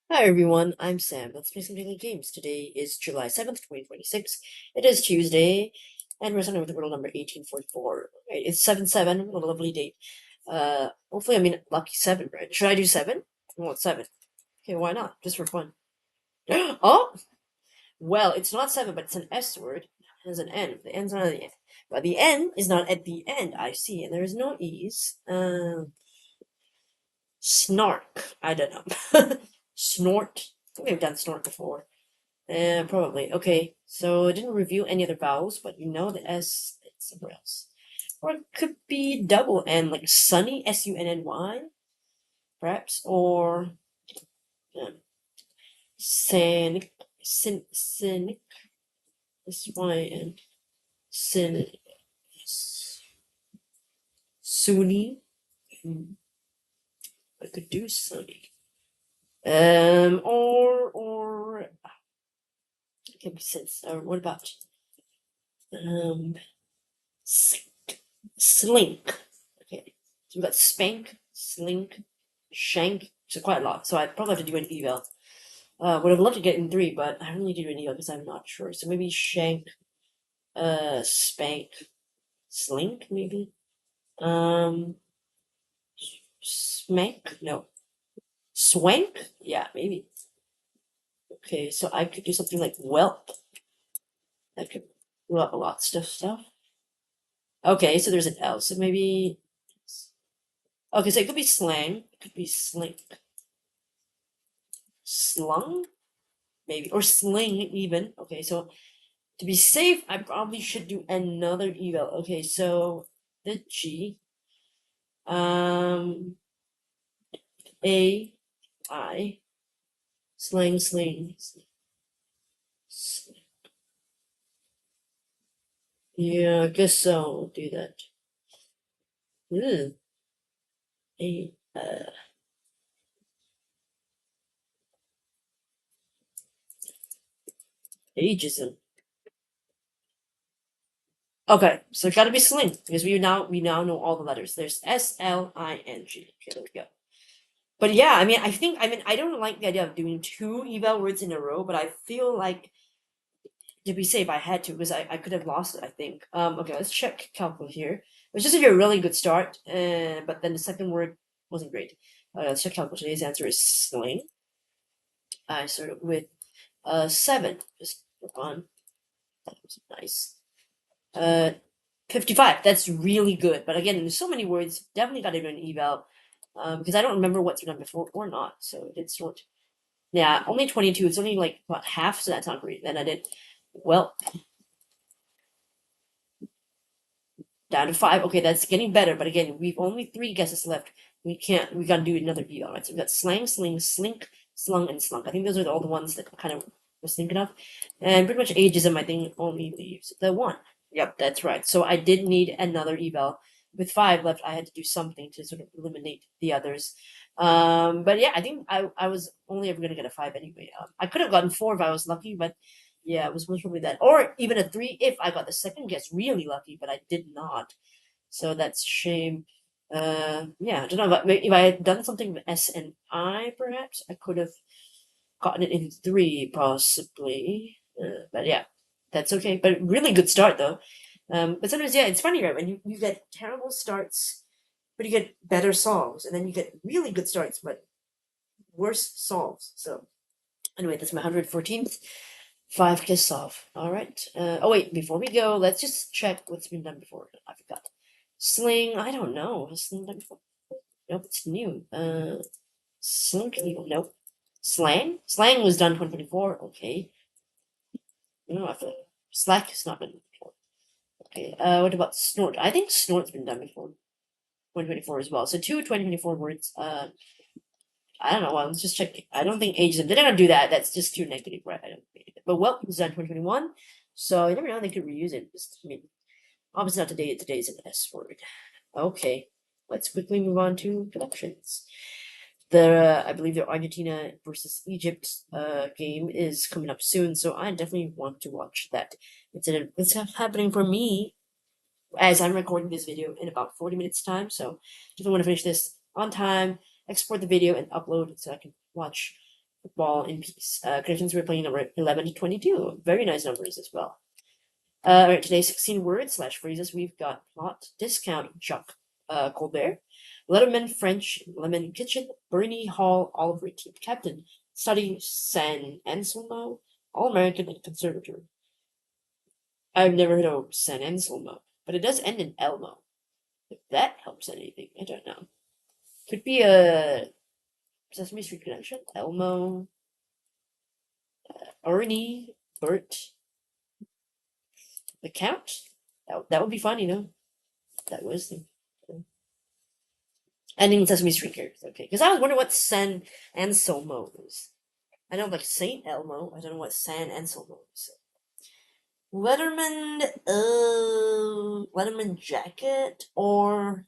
Hi everyone, I'm Sam. Let's play some daily games. Today is July 7th, 2026. It is Tuesday, and we're starting with the riddle number 1844. Okay, it's 7-7, what a lovely date. Hopefully I mean lucky 7, right? Should I do 7? I want 7. Okay, why not? Just for fun. Oh! Well, it's not 7, but it's an S word. It has an N. The N's not at the end. But the N is not at the end, I see, and there is no E's. Snark. I don't know. Snort. I think we've done snort before. Probably. Okay, so it didn't reveal any other vowels, but you know the S, it's somewhere else. Or it could be double N, like sunny, Sunny, perhaps, or um, Sanic, Sinic, Syn, Sin, Sunny. I could do sunny. Or it can be sense. Or what about slink? Okay, so we got spank, slink, shank. So quite a lot. So I probably have to do an eval. Would have loved to get in 3, but I don't need to do an eval because I'm not sure. So maybe shank, spank, slink, maybe. Smank? No. Swank? Yeah, maybe. Okay, so I could do something like whelp. That could whelp a lot of stuff. Okay, so there's an L. So maybe. Okay, so it could be slang. It could be slink. Slung? Maybe. Or sling, even. Okay, so to be safe, I probably should do another eval. Okay, so the G. A. I. Slang, sling. Yeah, I guess so. I'll do that. A. Ageism. Okay, so it's got to be sling because we now know all the letters. There's Sling. Okay, there we go. But yeah, I don't like the idea of doing 2 eval words in a row, but I feel like to be safe, I had to because I could have lost it. I think. Okay, let's check calculus here. It was just a really good start, but then the second word wasn't great. Let's check calculus. Today's answer is sling. I started with 7, just for fun. That was nice. 55. That's really good. But again, there's so many words. Definitely got to do an eval because I don't remember what's been done before or not. So it's not. Yeah, only 22. It's only like about half, so that's not great. Then I did well. Down to 5. Okay, that's getting better. But again, we've only 3 guesses left. We gotta do another eval. Right? So we got slang, sling, slink, slung, and slunk. I think those are all the ones that kind of was thinking of. And pretty much ageism, I think, only leaves the 1. Yep, that's right. So I did need another eval. With 5 left, I had to do something to sort of eliminate the others. But yeah, I think I was only ever gonna get a 5 anyway. I could have gotten 4 if I was lucky, but yeah, it was most probably that. Or even a 3 if I got the second guess really lucky, but I did not. So that's a shame. Yeah, I don't know. But if I had done something with S and I, perhaps, I could have gotten it in 3, possibly. But yeah, that's okay. But really good start, though. But sometimes, yeah, it's funny, right? When you get terrible starts, but you get better songs. And then you get really good starts, but worse songs. So anyway, that's my 114th 5 kiss off. All right. Oh wait, before we go, let's just check what's been done before. I forgot. Sling. I don't know. Has Sling done before? Nope, it's new. Sling. Nope. Slang. Slang was done 2024. Okay. No, I feel like Slack has not been done before. Okay. What about snort? I think snort's been done before. 2024 as well. So 2 2024 words. I don't know. Well, let's just check. I don't think ageism. They're gonna do that. That's just too negative, right? I don't think. But well, it was done 2021, so you never know. They could reuse it. Just obviously not today. Today's an S word. Okay, let's quickly move on to predictions. I believe the Argentina versus Egypt game is coming up soon, so I definitely want to watch that. It's happening for me as I'm recording this video in about 40 minutes time. So definitely want to finish this on time, export the video, and upload it so I can watch football in peace. Connections we're playing number 11 to 22. Very nice numbers as well. Alright, today 16 words / phrases. We've got plot, discount, Jacques Colbert, Letterman, French, Lemon Kitchen, Bernie Hall, Oliver, team captain, study, San Anselmo, All American, and conservatory. I've never heard of San Anselmo, but it does end in Elmo. If that helps anything, I don't know. Could be a Sesame Street connection. Elmo, Ernie, Bert, the Count. That would be fun, you know. That was the ending Sesame Street characters. Okay, because I was wondering what San Anselmo is. I know like Saint Elmo. I don't know what San Anselmo is. Letterman, Letterman jacket or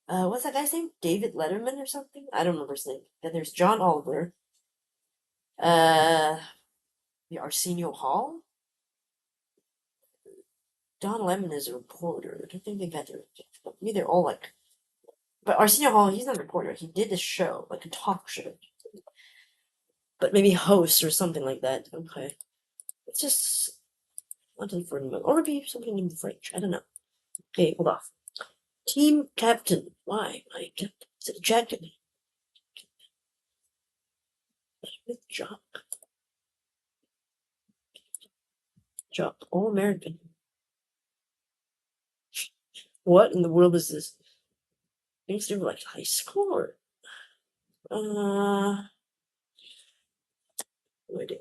what's that guy's name? David Letterman or something? I don't remember his name. Then there's John Oliver. The Arsenio Hall. Don Lemon is a reporter. I don't think they got their. Maybe they're all like. But Arsenio Hall, he's not a reporter. He did a show, like a talk show. But maybe host or something like that. Okay. It's just something for him. Or maybe something in French. I don't know. Okay, hold off. Team captain. Why? My captain. Is it a jacket? With Jock. Jock. All American. What in the world is this? Things do like high school or wait.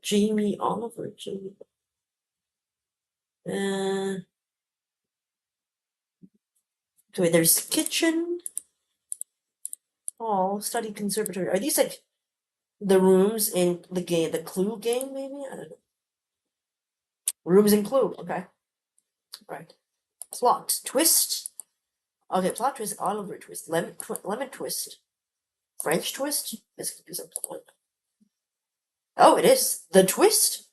Jamie Oliver. Jamie. Okay, there's kitchen, hall, study, conservatory. Are these like the rooms in the game, the Clue game? Maybe I don't know. Rooms in Clue. Okay, right. Plot twist. Okay, plot twist. Oliver twist. Lemon twist. French twist. Oh, it is the twist.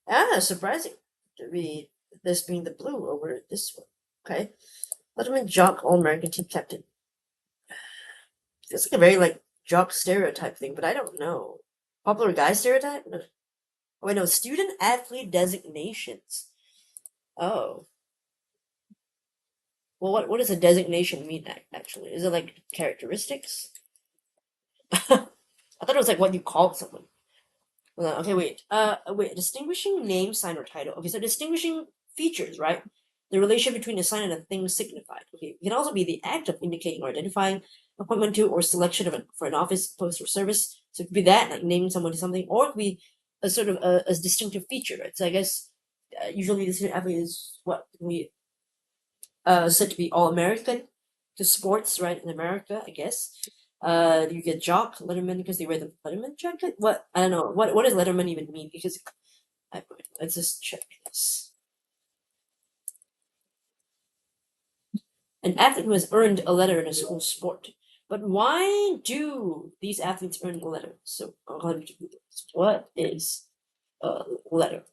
Ah, surprising to be this being the blue over this one. Okay. Letterman Jock All American team captain. Feels like a very like jock stereotype thing, but I don't know. Popular guy stereotype? No. Oh, wait, no. Student athlete designations. Oh. Well, what does a designation mean actually? Is it like characteristics? I thought it was like what you called someone. Okay, wait. Wait. Distinguishing name, sign, or title. Okay, so distinguishing features, right? The relation between a sign and a thing signified. Okay, it can also be the act of indicating or identifying appointment to or selection of for an office, post, or service. So it could be that, like naming someone to something, or it could be a sort of a distinctive feature, right? So I guess usually the student athlete is what we said to be all American to sports, right? In America, I guess. You get jock Letterman because they wear the Letterman jacket. What I don't know. What does Letterman even mean? Because let's just check this. An athlete who has earned a letter in a school sport. But why do these athletes earn a letter? So what is a letter?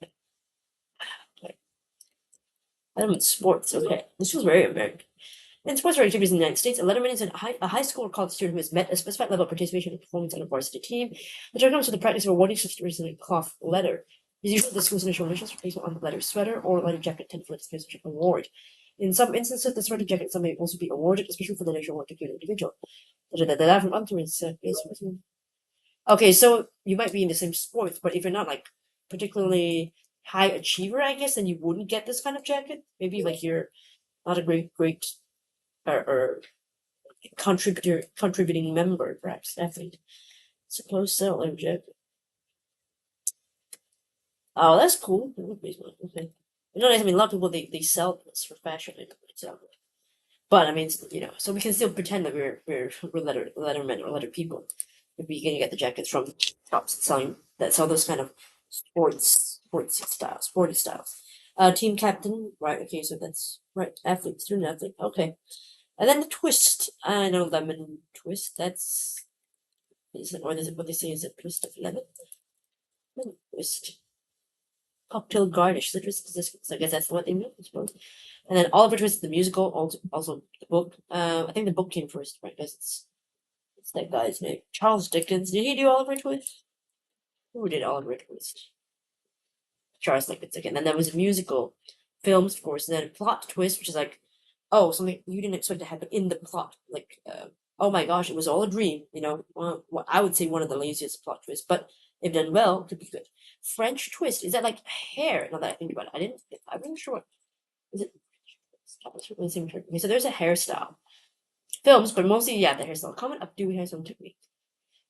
Letterman sports. Okay, this was very American. In sports activities in the United States, a letterman is a high school or college student who has met a specified level of participation and performance on a varsity team. The term comes with the practice of awarding such students a cloth letter. It is usually the school's initial wishes for placement on the letter sweater or letter jacket intended for its award. In some instances, the sweater jacket may also be awarded, especially for the initial award to give an individual. Okay, so you might be in the same sport, but if you're not like particularly high achiever, I guess, then you wouldn't get this kind of jacket. Maybe like you're not a great or contributing member, perhaps athlete. Suppose so, jacket. Oh, that's cool. Okay. You know, I mean, a lot of people they sell this for fashion and so. But I mean, you know, so we can still pretend that we're lettermen or letter people. If we can get the jackets from shops selling that sell those kind of sporty styles. Team captain, right? Okay, so that's right. Athlete, student athlete. Okay, and then the twist. I know lemon twist. That's is it, or is it what they say is a twist of lemon? Lemon twist. Cocktail garnish. Citrus. So I guess that's what they mean, I suppose. And then Oliver Twist, the musical, also the book. I think the book came first, right? Because it's What's that guy's name? Charles Dickens. Did he do Oliver Twist? Who did Oliver Twist? Charles Dickens again. Then there was musical films, of course, and then plot twist, which is like, oh, something you didn't expect to happen in the plot. Like, oh my gosh, it was all a dream. You know, I would say one of the laziest plot twists, but if done well, could be good. French twist, is that like hair? Now that I think about it, I'm not sure what is it. Okay, so there's a hairstyle. Films, but mostly, yeah, the hairstyle. Comment up, do hairstyle technique.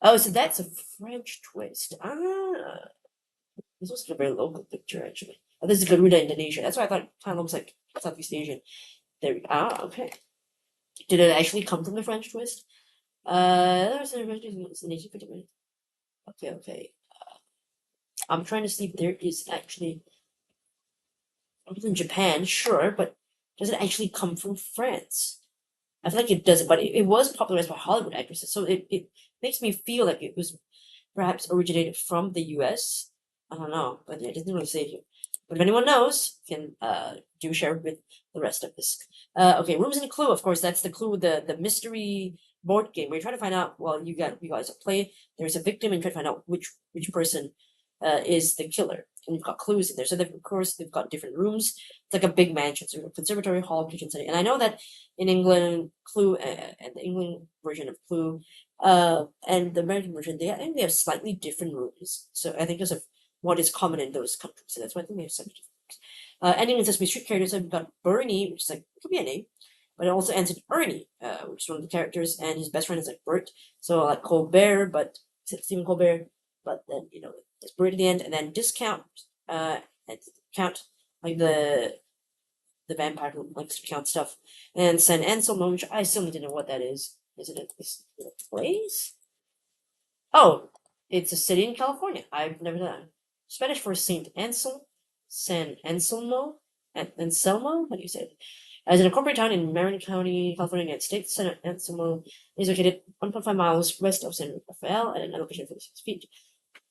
Oh, so that's a French twist. Ah, this was a very local picture, actually. Oh, this is Garuda, Indonesia. That's why I thought it kind of looks like Southeast Asian. There we okay. Did it actually come from the French twist? That was an 1850 minutes. Okay. I'm trying to see if there is actually in Japan, sure, but does it actually come from France? I feel like it doesn't, but it was popularized by Hollywood actresses, so it makes me feel like it was perhaps originated from the US. I don't know, but it doesn't really say here. But if anyone knows, can do share with the rest of this. Okay, Rooms and Clue, of course, that's the clue, the mystery board game where you try to find out, well, you guys play, there's a victim and you try to find out which person is the killer. And you've got clues in there. So of course they've got different rooms. It's like a big mansion, so conservatory, hall, kitchen, study. And I know that in England, Clue and the England version of Clue, and the American version, I think they have slightly different rooms. So I think because of what is common in those countries. So that's why I think they have slightly different rooms. Ending in Sesame Street characters, so we've got Bernie, which is like, it could be a name, but it also ends in Ernie, which is one of the characters, and his best friend is like Bert. So like Colbert, but Stephen Colbert, but then, you know, there's Bert at the end, and then Discount, and count, like the vampire who likes to count stuff, and San Anselmo, which I still need to know what that is. Is it a place? Oh, it's a city in California. I've never done. Spanish for Saint Anselmo, San Anselmo, Anselmo. How do you say it? As an incorporated town in Marin County, California, United States, San Anselmo is located 1.5 miles west of San Rafael at an elevation of 56 feet.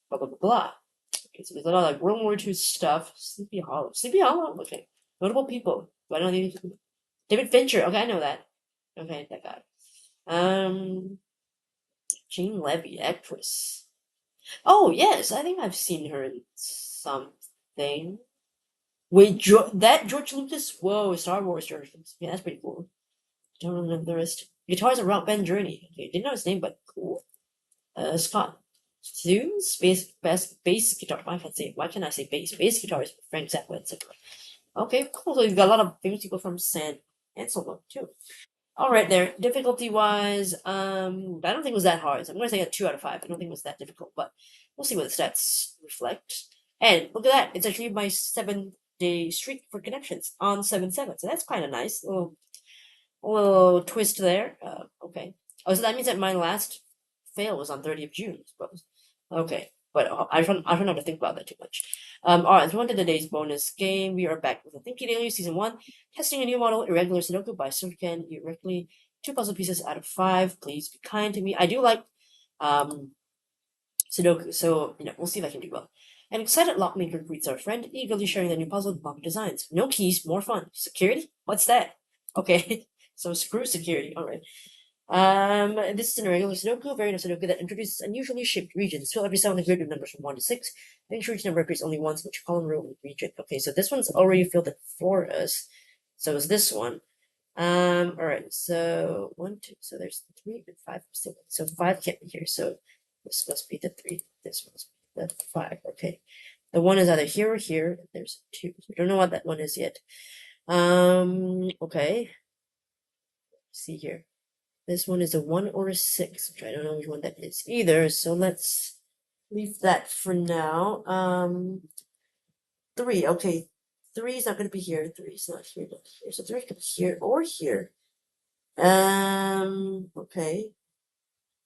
Blah blah blah blah. Okay, so there's a lot of like World War II stuff. Sleepy Hollow. Sleepy Hollow? Okay. Notable people. Do I know these? David Fincher. Okay, I know that. Okay, that guy. Jean Levy, actress. Oh, yes, I think I've seen her in something. Wait, that George Lucas? Whoa, Star Wars George Lucas. Yeah, that's pretty cool. Don't remember the rest. Guitars are Rock Band Journey. Okay, didn't know his name, but cool. Scott. Tunes, bass guitar. Why can't I say bass? Bass guitar is Frank Zappa, etc. Okay, cool. So you've got a lot of famous people from San Anselmo too. All right, there. Difficulty wise, I don't think it was that hard. So I'm gonna say a 2 out of 5. I don't think it was that difficult, but we'll see what the stats reflect. And look at that. It's actually my 7-day streak for connections on 7/7. So that's kind of nice. Little twist there. Okay. Oh, so that means that my last fail was on 30th of June, I suppose. Okay, but I don't have to think about that too much. Alright, so on to today's bonus game. We are back with the Thinky Daily Season 1, testing a new model, Irregular Sudoku by Surkan Directly. 2 puzzle pieces out of 5. Please be kind to me. I do like Sudoku, so you know, we'll see if I can do well. An excited lockmaker greets our friend, eagerly sharing the new puzzle with mock designs. No keys, more fun. Security? What's that? Okay, so screw security. Alright. This is an irregular Sudoku, variant of Sudoku that introduces unusually shaped regions. Fill every cell in the grid with numbers from 1 to 6. Make sure each number appears only once, which column, row, and region. Okay, so this one's already filled it for us. So is this one. Alright, so 1, 2, so there's 3 and 5. So 5 can't be here, so this must be the 3, this must be the 5. Okay. The 1 is either here or here. There's 2. We don't know what that one is yet. Okay. Let's see here. This one is a 1 or a 6, which I don't know which one that is either, so let's leave that for now. 3, okay. 3 is not going to be here. 3 is not here, not here. So 3 could be here or here. Okay.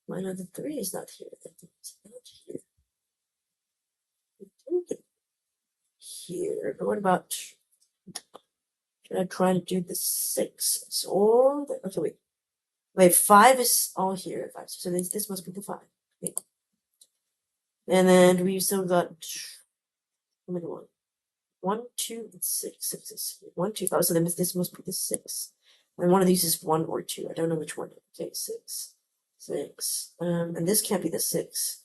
Why not the 3 is not here? The 3 is not here. Here. But what about, should I try to do the 6? Or, okay, wait. Wait, 5 is all here. 5. So this must be the 5. Okay. And then we still got how many one? 1, 2, and 6. 6 is 1, 2. Oh, so this must be the 6. And one of these is 1 or 2. I don't know which one. Okay, 6. 6. And this can't be the 6.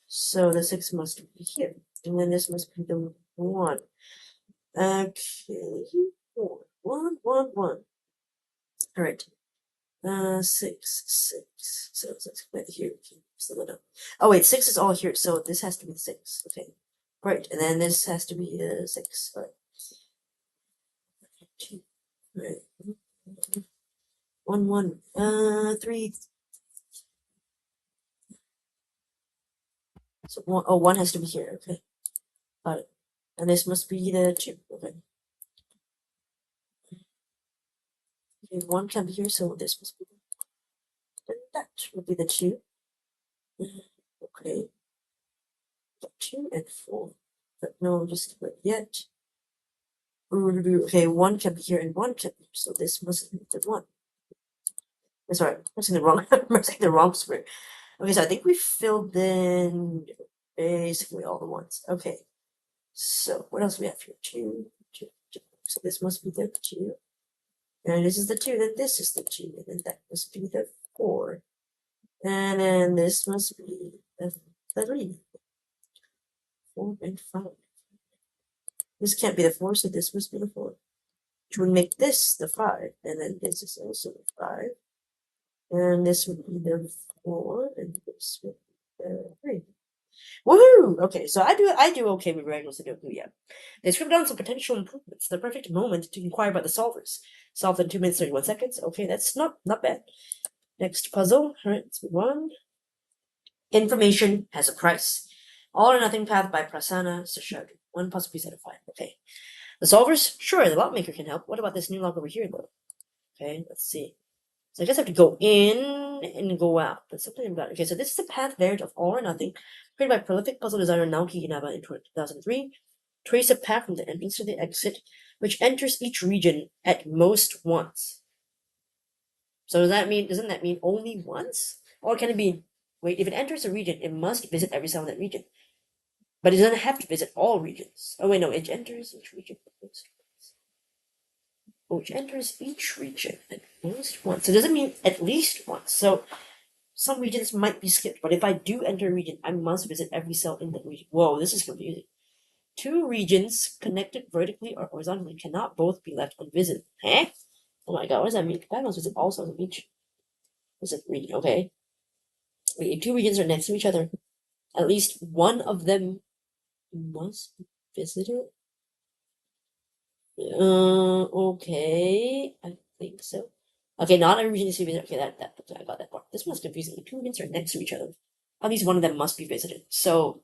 So the 6 must be here. And then this must be the 1. Okay. 4. 1, 1, 1. Alright. 6, 6. So it's right here. Oh wait, 6 is all here, so this has to be 6. Okay. Right, and then this has to be 6. Alright. 2. Right. 1, 1. 3. So 1, oh, 1 has to be here. Okay. Got it. And this must be the 2. Okay. Okay, 1 can be here, so this must be. And that would be the 2. Okay. 2 and 4. But no, just not yet. Okay, 1 can be here and 1 can be here, so this must be the 1. Sorry, I'm pressing the wrong I'm pressing the wrong square. Okay, so I think we filled in basically all the ones. Okay. So what else do we have here? 2, 2, 2. So this must be the 2. And this is the 2, then this is the 2, and then that must be the 4. And then this must be the 3. 4 and 5. This can't be the 4, so this must be the 4. Which would make this the 5. And then this is also the 5. And this would be the 4, and this would be the 3. Woohoo! Okay, so I do okay with regular Sudoku, yeah. They scribbled down some potential improvements. The perfect moment to inquire about the solvers. Solved in 2 minutes 31 seconds. Okay, that's not bad. Next puzzle. Alright, let's move on. Information has a price. All or Nothing Path by Prasanna Seshadri. 1 puzzle piece out of 5. Okay. The solvers? Sure, the lock maker can help. What about this new lock over here, though? Okay, let's see. So I guess I have to go in and go out. That's something about it. Okay, so this is the path variant of All or Nothing, created by prolific puzzle designer Naoki Inaba in 2003. Trace a path from the entrance to the exit, which enters each region at most once. So doesn't that mean only once? Or can it be, wait, if it enters a region, it must visit every cell in that region. But it doesn't have to visit all regions. Oh wait, no, it enters each region at most once. Which enters each region at most once. So it doesn't mean at least once. So some regions might be skipped, but if I do enter a region, I must visit every cell in that region. Whoa, this is confusing. 2 regions connected vertically or horizontally cannot both be left unvisited. Eh? Oh my god, what does that mean? I must visit all cells of each. Visit region, okay. Wait, if 2 regions are next to each other, at least one of them must be visited? Okay. I think so. Okay, not every region is to be visited. Okay, I got that part. This one's confusing. The 2 regions are next to each other. At least one of them must be visited. So,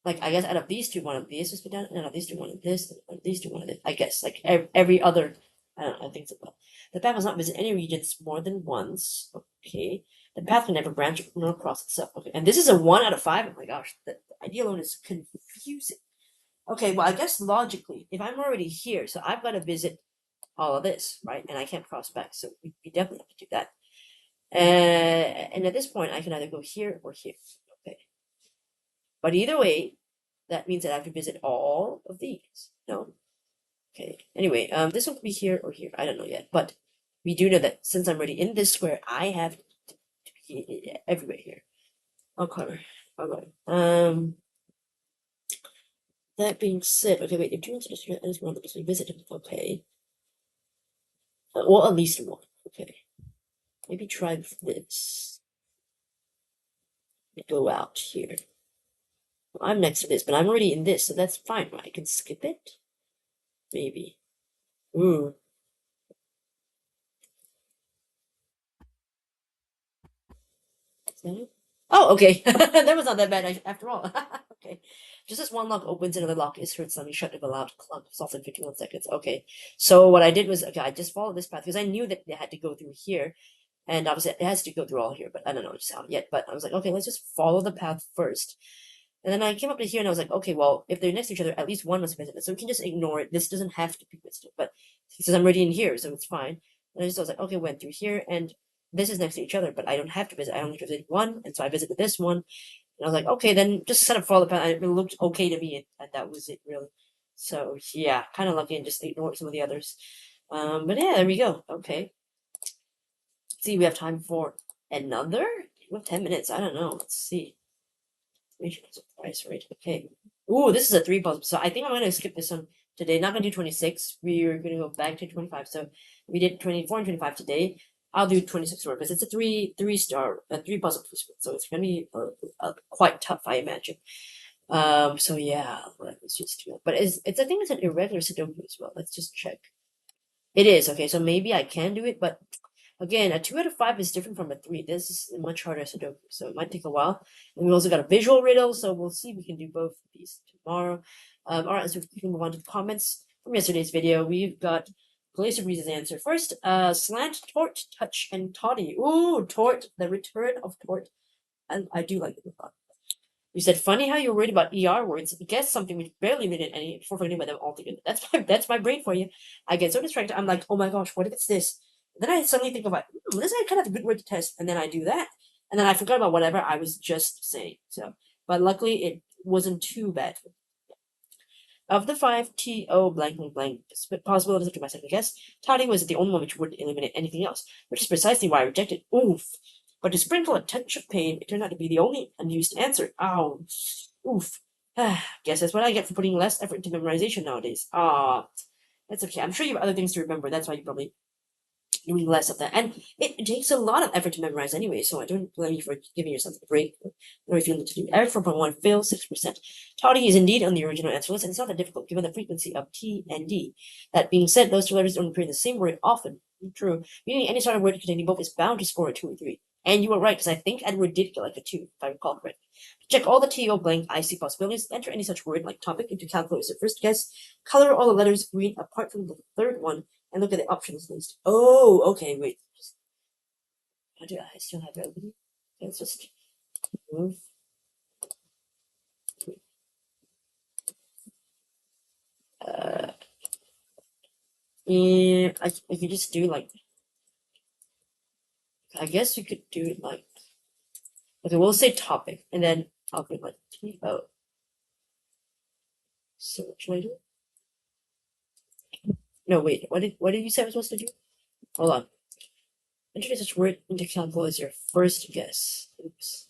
like, I guess out of these 2, one of these must be done, and out of these 2, one of this, and out of these 2, one of this. I guess, like, every other, I don't know, I think so. The path must not visit any regions more than once. Okay. The path can never branch nor cross itself. Okay, and this is a 1 out of 5. Oh my gosh, the idea alone is confusing. Okay, well, I guess logically, if I'm already here, so I've got to visit all of this, right? And I can't cross back, so we definitely have to do that. And at this point, I can either go here or here. Okay. But either way, that means that I have to visit all of these. No? Okay. Anyway, this will be here or here. I don't know yet. But we do know that since I'm already in this square, I have to be everywhere here. Okay. Okay. That being said, okay, wait, if you want to just one of them, visit him. Okay. Well, at least one. Okay. Maybe try this. Go out here. Well, I'm next to this, but I'm already in this, so that's fine. Right? I can skip it. Maybe. Ooh. Oh, okay. That was not that bad after all. Okay. Just as one lock opens, another lock is heard suddenly shut with a loud clunk, soft in 51 seconds. Okay. So what I did was, okay, I just followed this path because I knew that they had to go through here. And obviously it has to go through all here, but I don't know just how yet. But I was like, okay, let's just follow the path first. And then I came up to here and I was like, okay, well, if they're next to each other, at least one must visit it. So we can just ignore it. This doesn't have to be visited. But since I'm already in here, so it's fine. And I was like, okay, went through here and this is next to each other, but I don't have to visit. I only have to visit one. And so I visited this one. And I was like, okay, then just kind of follow the path. It looked okay to me, and that was it, really. So, yeah, kind of lucky and just ignored some of the others. But yeah, there we go. Okay. see, we have time for another. We have 10 minutes. I don't know. Let's see. Price rate. Okay. Ooh, this is a 3 puzzle. So I think I'm gonna skip this one today. Not gonna do 26. We're gonna go back to 25. So we did 24 and 25 today. I'll do 26 more because it's a three puzzle piece. So it's gonna be quite tough, I imagine. So yeah, let's just do it. But it's I think it's an irregular Sudoku as well. Let's just check. It is okay. So maybe I can do it, but again, a 2 out of 5 is different from a 3. This is much harder Sudoku, so it might take a while. And we also got a visual riddle, so we'll see if we can do both of these tomorrow. Alright, so we can move on to the comments from yesterday's video. We've got Glacier Breeze's answer. First, Slant, Tort, Touch, and Toddy. Ooh, Tort, the return of Tort. I do like it a lot. You said, funny how you're worried about ER words. Guess something which barely needed any before forgetting about them altogether. That's my brain for you. I get so distracted. I'm like, oh my gosh, what if it's this? Then I suddenly think about, this is kind of a good word to test, and then I do that, and then I forgot about whatever I was just saying. So, but luckily it wasn't too bad. Of the 5 T-O blank possibilities to my second guess, Toddy was the only one which wouldn't eliminate anything else, which is precisely why I rejected. Oof. But to sprinkle a touch of pain, it turned out to be the only unused answer. Ow. Oof. Guess that's what I get for putting less effort into memorization nowadays. That's okay. I'm sure you have other things to remember. That's why you probably doing less of that. And it takes a lot of effort to memorize anyway, so I don't blame you for giving yourself a break. Or if you need to do average 4.1 fails 6%. Toddy is indeed on the original answer list, and it's not that difficult given the frequency of T and D. That being said, those two letters don't appear in the same word often. True. Meaning any sort of word containing both is bound to score a 2 or 3. And you were right, because I think Edward did get like a 2, if I recall correctly. Check all the TO blank IC possibilities, enter any such word like topic into calculate as your first guess, color all the letters green apart from the third one, and look at the options list. Oh, okay, wait. How do I still have everything? Let's just move. Yeah, I could just do like, I guess you could do it like, okay, we'll say topic, and then I'll put like TO. So what should I do? No, wait, what did you say I was supposed to do? Hold on. Introduce such word into calculate as your first guess. Oops.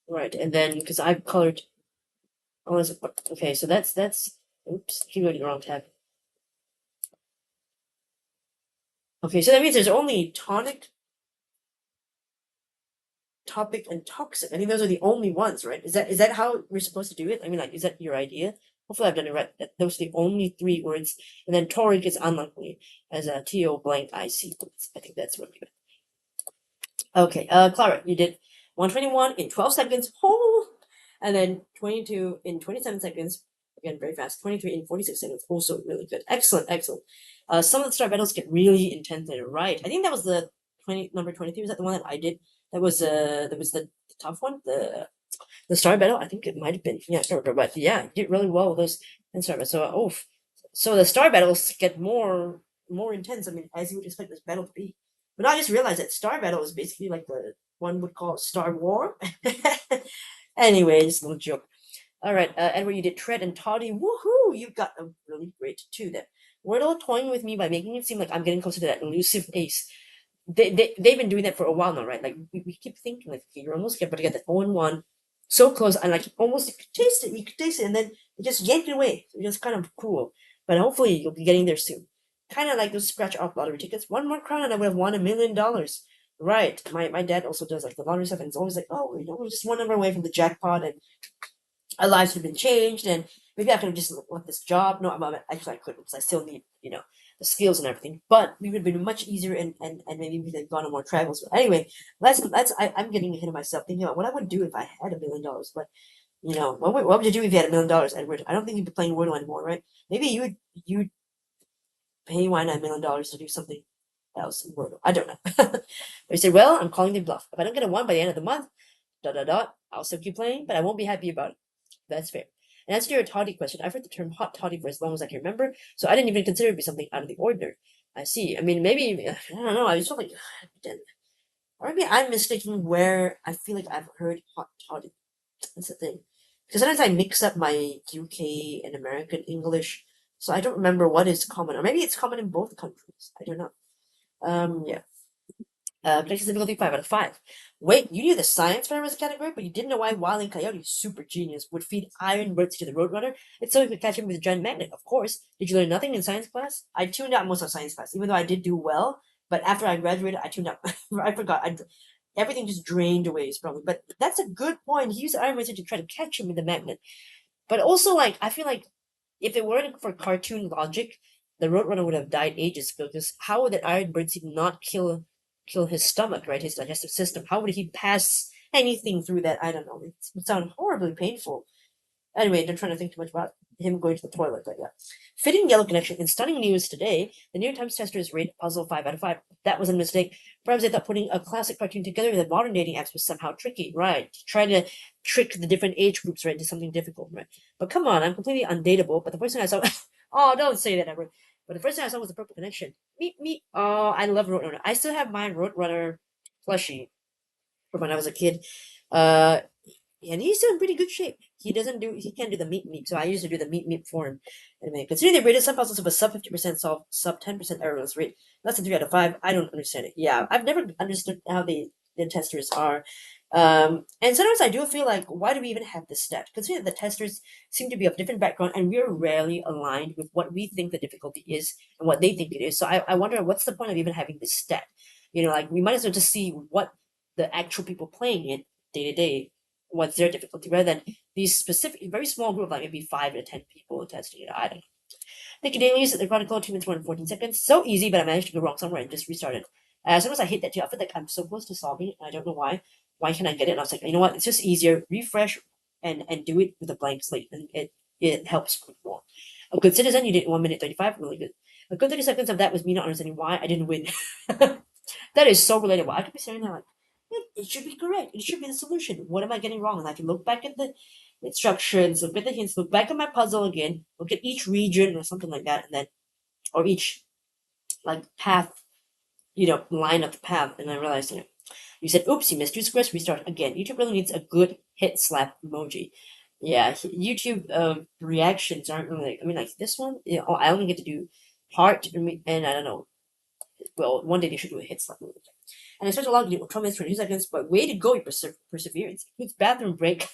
Right, and then because I've colored. Oh, okay, so that's. Oops, keep going to the wrong tab. Okay, so that means there's only tonic, topic, and toxic. I think those are the only ones, right? Is that how we're supposed to do it? I mean, like, is that your idea? Hopefully, I've done it right. Those are the only 3 words, and then torrid gets unlikely as a TO blank IC. I think that's what we got. Okay, Clara, you did 121 in 12 seconds. Oh! And then 22 in 27 seconds. Again, very fast. 23 in 46 seconds. Also really good. Excellent, excellent. Some of the star battles get really intense later. Right. I think that was the number 23. Was that the one that I did? That was the tough one. The star battle. I think it might have been. Yeah, sure. But yeah, you did really well with those and star battles. So so the star battles get more intense. I mean, as you would expect this battle to be. But I just realized that star battle is basically like the one would call Star War. Anyway, just a little joke. All right, Edward, you did Tread and Toddy. Woohoo! You got a really great 2 there. Wordle toying with me by making it seem like I'm getting closer to that elusive ace. They've been doing that for a while now, right? Like we keep thinking like, okay, you're almost about to get that 0-1, so close, and like almost you could taste it, and then you just yank it away. So it's just kind of cool. But hopefully you'll be getting there soon. Kind of like those scratch off lottery tickets. 1 more crown and I would have won $1 million. Right. My dad also does like the lottery stuff, and it's always like, oh, we're just 1 number away from the jackpot, and our lives have been changed, and maybe I could have just left this job. No, actually I couldn't, because I still need, the skills and everything. But we would have been much easier, and maybe we'd have gone on more travels. But anyway, I'm getting ahead of myself, thinking about what I would do if I had $1 million. But what would you do if you had $1 million, Edward? I don't think you'd be playing Wordle anymore, right? Maybe you'd pay why not $1 million to do something else in Wordle. I don't know. But he said, well, I'm calling the bluff. If I don't get a 1 by the end of the month, I'll still keep playing, but I won't be happy about it. That's fair. And as to your toddy question, I've heard the term hot toddy for as long as I can remember, so I didn't even consider it to be something out of the ordinary. I see. I mean, maybe, I don't know, I just felt like, or maybe I'm mistaken where I feel like I've heard hot toddy. That's the thing. Because sometimes I mix up my UK and American English, So I don't remember what is common, or maybe it's common in both countries. I don't know. Yeah. Connection difficulty 5 out of 5. Wait, you knew the science fair was a category, but you didn't know why Wile E. Coyote, super genius, would feed iron birds to the Roadrunner? It's so he could catch him with a giant magnet, of course. Did you learn nothing in science class? I tuned out most of science class, even though I did do well. But after I graduated, I tuned out. I forgot. Everything just drained away, probably. But that's a good point. He used the iron razor to try to catch him with the magnet. But also, like, I feel like if it weren't for cartoon logic, the Roadrunner would have died ages ago. Because how would that iron birdseed not kill his stomach, right? His digestive system. How would he pass anything through that? I don't know. It would sound horribly painful. Anyway, don't try to think too much about him going to the toilet, but yeah. Fitting yellow connection. In stunning news today, the New York Times testers rate puzzle 5 out of 5. That was a mistake. Perhaps they thought putting a classic cartoon together with a modern dating apps was somehow tricky, right? Try to trick the different age groups, right, into something difficult, right? But come on, I'm completely undateable. But the first thing I saw, oh, don't say that ever. But the first thing I saw was the purple connection. Meep. Oh, I love Roadrunner. I still have my Roadrunner plushie from when I was a kid. Uh, and he's still in pretty good shape. He can't do the meep, so I used to do the meep for him. Anyway, considering they rated some puzzles of a sub 50% solve, sub 10% errorless rate, less than 3 out of 5, I don't understand it. Yeah, I've never understood how the testers are. And sometimes I do feel like, why do we even have this stat? Considering the testers seem to be of different background and we're rarely aligned with what we think the difficulty is and what they think it is. So I wonder, what's the point of even having this stat? Like, we might as well just see what the actual people playing it day to day, what's their difficulty, rather than these specific, very small group, like maybe 5 to 10 people testing it. I don't know. Thank you, Dailies. The Chronicle 2 minutes 1 and 14 seconds. So easy, but I managed to go wrong somewhere and just restarted. Sometimes I hate that too. I feel like I'm so close to solving it, and I don't know why. Why can't I get it? And I was like, you know what? It's just easier. Refresh and do it with a blank slate, and it helps more. A good citizen, you did 1 minute 35, really good. A good 30 seconds of that was me not understanding why I didn't win. That is so relatable. I could be saying that like, it should be correct. It should be the solution. What am I getting wrong? And I can look back at the instructions, look at the hints, look back at my puzzle again, look at each region or something like that, and then, or each, like, path, line of the path, and I realized, you said, oops, you missed 2 squares, restart again. YouTube really needs a good hit slap emoji. Yeah, YouTube reactions aren't really, like this one, I only get to do heart, and I don't know. Well, one day they should do a hit slap emoji. And I spent a lot of 12 minutes, 22 seconds, but way to go, your perseverance. Whose bathroom break?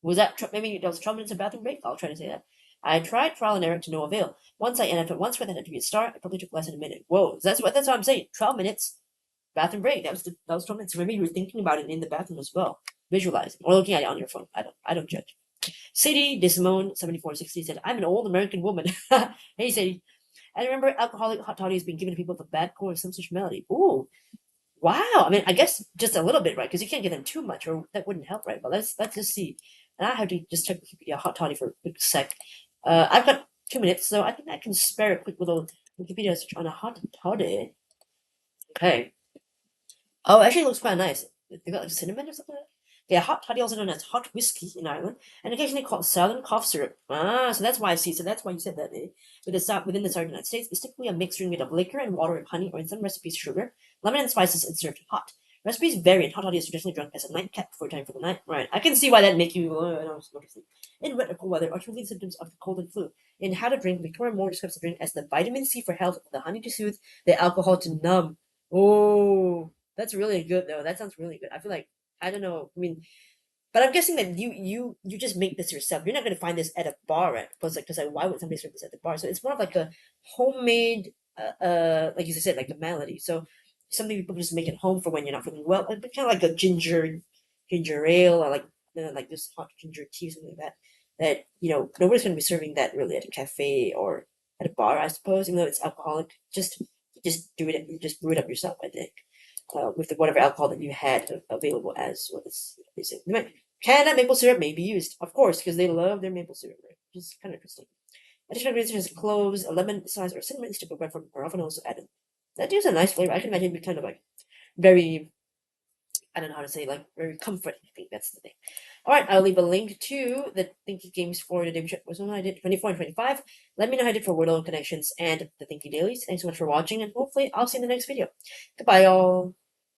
Was that, maybe that was 12 minutes of bathroom break? I'll try to say that. I tried trial and error to no avail. Once I ended up once where that had to be a start, it probably took less than a minute. Whoa, that's what I'm saying. 12 minutes, bathroom break. That was 12 minutes. Maybe you were thinking about it in the bathroom as well. Visualizing. Or looking at it on your phone. I don't judge. Sadie Dismone 7460 said, I'm an old American woman. Hey Sadie. I remember alcoholic hot toddy has been given to people with a bad core or some such melody. Ooh. Wow. I guess just a little bit, right? Because you can't give them too much, or that wouldn't help, right? But let's just see. And I have to just check Wikipedia hot toddy for a quick sec. I've got 2 minutes, so I think I can spare a quick little Wikipedia search on a hot toddy. Okay. Oh, actually, it looks quite nice. They got like cinnamon or something like that. Yeah, hot toddy, also known as hot whiskey in Ireland, and occasionally called Southern cough syrup. Ah, so that's why I see. So that's why you said that. Within the Southern United States, it's typically a mixture made of liquor and water and honey, or in some recipes, sugar, lemon, and spices, and served hot. Recipes vary, and hot toddy is traditionally drunk as a nightcap before time for the night. Right, I can see why that make you. I don't go to sleep. In wet or cold weather, are typically symptoms of the cold and flu. In How to Drink, Victoria Moore describes the drink as the vitamin C for health, the honey to soothe, the alcohol to numb. Oh. That's really good though. That sounds really good. I feel like, I don't know. But I'm guessing that you just make this yourself. You're not going to find this at a bar, right? Because why would somebody serve this at the bar? So it's more of like a homemade, like you said, like a melody. So something people just make at home for when you're not feeling well, kind of like a ginger ale, or like this hot ginger tea, something like that. That nobody's going to be serving that really at a cafe or at a bar, I suppose. Even though it's alcoholic, just do it. You just brew it up yourself, I think. With whatever alcohol that you had available as what is basic. Canada maple syrup may be used, of course, because they love their maple syrup, right? Which is kind of interesting. Additional ingredients such as cloves, a lemon size, or cinnamon stick of bread are often also added. That gives a nice flavor. I can imagine it be kind of like very, I don't know how to say, like very comforting. I think that's the thing. All right, I'll leave a link to the Thinky games for the debut. Was one I did 24 and 25. Let me know how I did for Wordle connections and the Thinky dailies. Thanks so much for watching, and hopefully I'll see you in the next video. Goodbye, y'all.